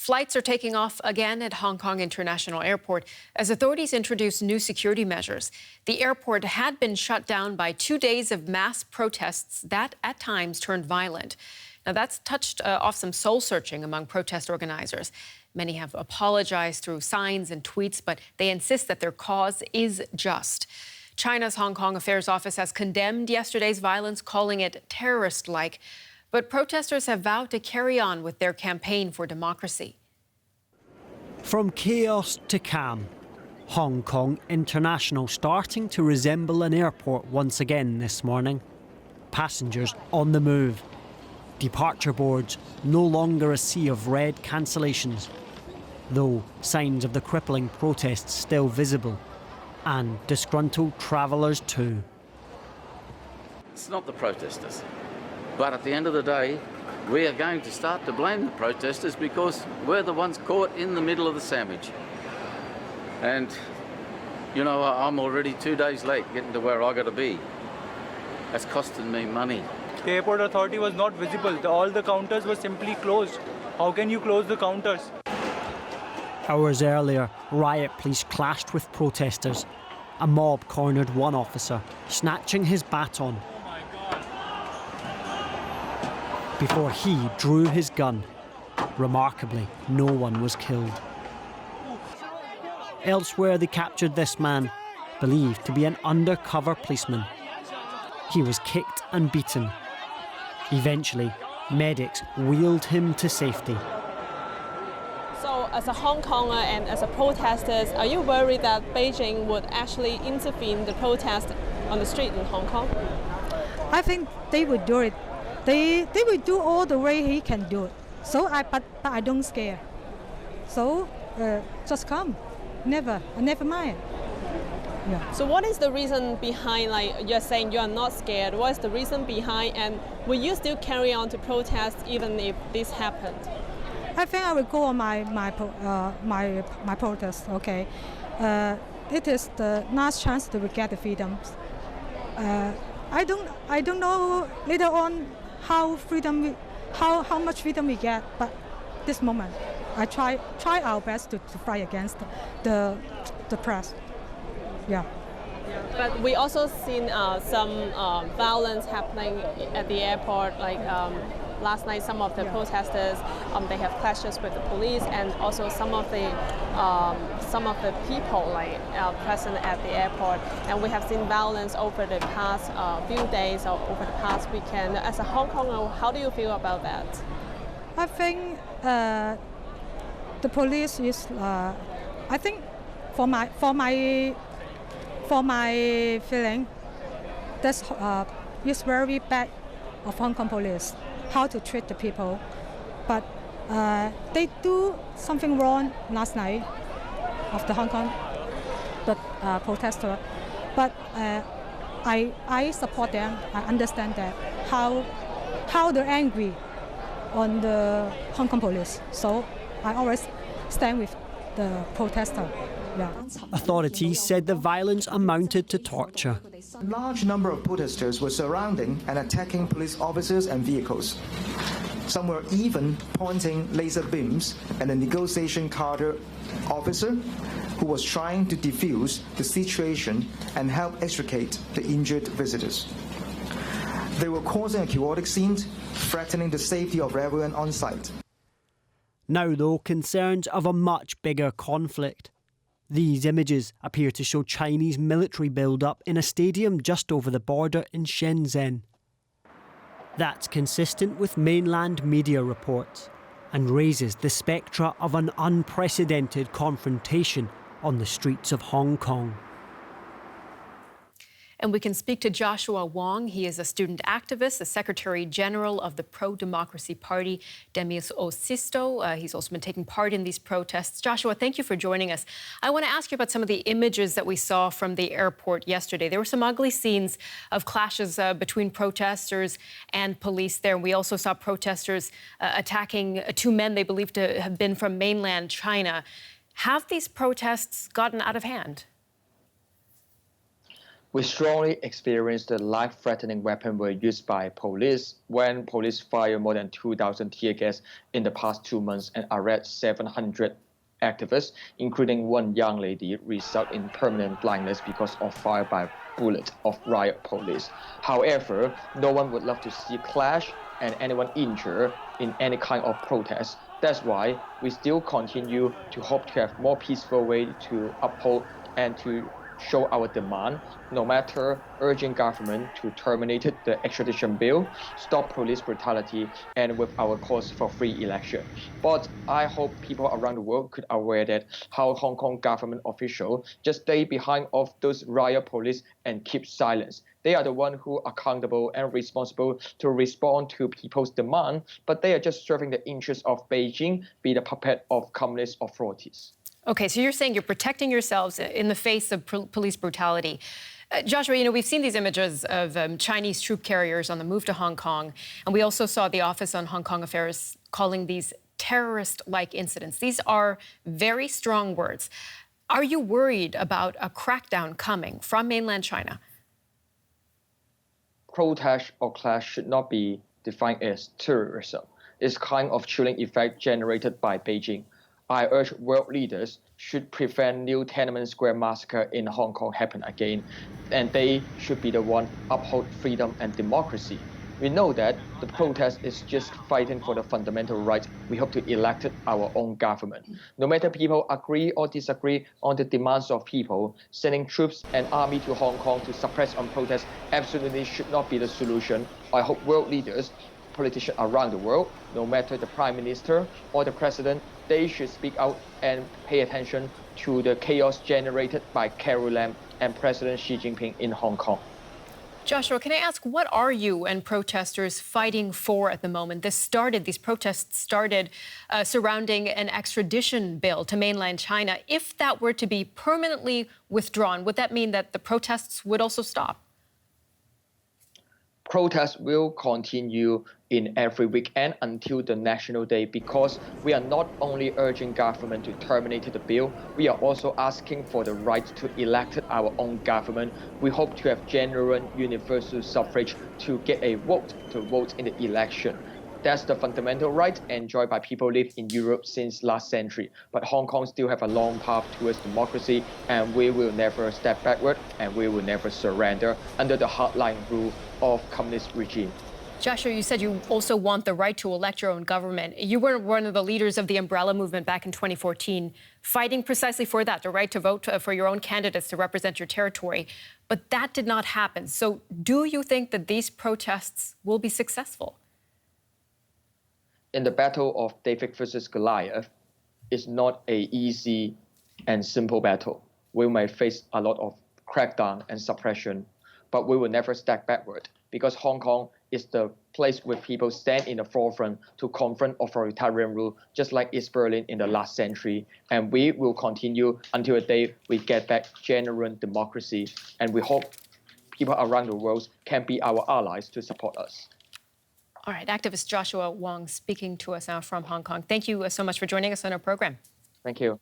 Flights are taking off again at Hong Kong International Airport as authorities introduce new security measures. The airport had been shut down by 2 days of mass protests that at times turned violent. Now, that's touched off some soul-searching among protest organizers. Many have apologized through signs and tweets, but they insist that their cause is just. China's Hong Kong Affairs Office has condemned yesterday's violence, calling it terrorist-like. But protesters have vowed to carry on with their campaign for democracy. From chaos to calm, Hong Kong International starting to resemble an airport once again this morning. Passengers on the move. Departure boards no longer a sea of red cancellations, though signs of the crippling protests still visible, and disgruntled travellers too. It's not the protesters. But at the end of the day, we are going to start to blame the protesters because we're the ones caught in the middle of the sandwich. And, you know, I'm already 2 days late getting to where I got to be. That's costing me money. The airport authority was not visible. All the counters were simply closed. How can you close the counters? Hours earlier, riot police clashed with protesters. A mob cornered one officer, snatching his baton. Before he drew his gun. Remarkably, no one was killed. Elsewhere, they captured this man, believed to be an undercover policeman. He was kicked and beaten. Eventually, medics wheeled him to safety. So, as a Hong Konger and as a protester, are you worried that Beijing would actually intervene in the protest on the street in Hong Kong? I think they would do it. They will do all the way he can do it. So but I don't scare. So just come, never mind. Yeah. So what is the reason behind, like you're saying you are not scared? What is the reason behind, and will you still carry on to protest even if this happened? I think I will go on my protest. Okay, it is the last chance to get the freedoms. I don't know later on how much freedom we get, but this moment I try our best to fight against the press. Yeah. But we also seen some violence happening at the airport, like last night some of the protesters they have clashes with the police, and also some of the people like present at the airport, and we have seen violence over the past few days or over the past weekend. As a Hong Konger, how do you feel about that? I think the police is I think for my feeling, that's is very bad of Hong Kong police, how to treat the people. But they do something wrong last night of the Hong Kong protester. But I support them. I understand that how they're angry on the Hong Kong police. So I always stand with the protester. Yeah. Authorities said the violence amounted to torture. A large number of protesters were surrounding and attacking police officers and vehicles. Some were even pointing laser beams at a negotiation cadre officer who was trying to defuse the situation and help extricate the injured visitors. They were causing a chaotic scene, threatening the safety of everyone on site. Now, though, concerns of a much bigger conflict. These images appear to show Chinese military build-up in a stadium just over the border in Shenzhen. That's consistent with mainland media reports and raises the spectre of an unprecedented confrontation on the streets of Hong Kong. And we can speak to Joshua Wong. He is a student activist, the Secretary General of the Pro-Democracy Party, Demis Osisto. He's also been taking part in these protests. Joshua, thank you for joining us. I want to ask you about some of the images that we saw from the airport yesterday. There were some ugly scenes of clashes between protesters and police there. We also saw protesters attacking two men they believed to have been from mainland China. Have these protests gotten out of hand? We strongly experienced the life-threatening weapon were used by police when police fired more than 2,000 tear gas in the past 2 months and arrest 700 activists, including one young lady, result in permanent blindness because of fire by bullet of riot police. However, no one would love to see clash and anyone injured in any kind of protest. That's why we still continue to hope to have more peaceful way to uphold and to show our demand, no matter urging government to terminate the extradition bill, stop police brutality, and with our calls for free election. But I hope people around the world could aware that how Hong Kong government officials just stay behind of those riot police and keep silence. They are the one who are accountable and responsible to respond to people's demand, but they are just serving the interests of Beijing, be the puppet of communist authorities. Okay, so you're saying you're protecting yourselves in the face of police brutality. Joshua, we've seen these images of Chinese troop carriers on the move to Hong Kong, and we also saw the Office on Hong Kong Affairs calling these terrorist-like incidents. These are very strong words. Are you worried about a crackdown coming from mainland China? Protest or clash should not be defined as terrorism. It's kind of chilling effect generated by Beijing. I urge world leaders should prevent new Tiananmen Square massacre in Hong Kong happen again, and they should be the one uphold freedom and democracy. We know that the protest is just fighting for the fundamental rights. We hope to elect our own government. No matter people agree or disagree on the demands of people, sending troops and army to Hong Kong to suppress on protest absolutely should not be the solution. I hope world leaders, politicians around the world, no matter the prime minister or the president, they should speak out and pay attention to the chaos generated by Carrie Lam and President Xi Jinping in Hong Kong. Joshua, can I ask, what are you and protesters fighting for at the moment? These protests started surrounding an extradition bill to mainland China. If that were to be permanently withdrawn, would that mean that the protests would also stop? Protests will continue in every weekend until the National Day because we are not only urging government to terminate the bill, we are also asking for the right to elect our own government. We hope to have genuine universal suffrage to get a vote to vote in the election. That's the fundamental right enjoyed by people living in Europe since last century. But Hong Kong still have a long path towards democracy, and we will never step backward, and we will never surrender under the hardline rule of communist regime. Joshua, you said you also want the right to elect your own government. You were one of the leaders of the umbrella movement back in 2014, fighting precisely for that, the right to vote for your own candidates to represent your territory. But that did not happen. So do you think that these protests will be successful? In the battle of David versus Goliath, it's not an easy and simple battle. We may face a lot of crackdown and suppression, but we will never step backward because Hong Kong is the place where people stand in the forefront to confront authoritarian rule, just like East Berlin in the last century. And we will continue until the day we get back genuine democracy. And we hope people around the world can be our allies to support us. All right, activist Joshua Wong speaking to us now from Hong Kong. Thank you so much for joining us on our program. Thank you.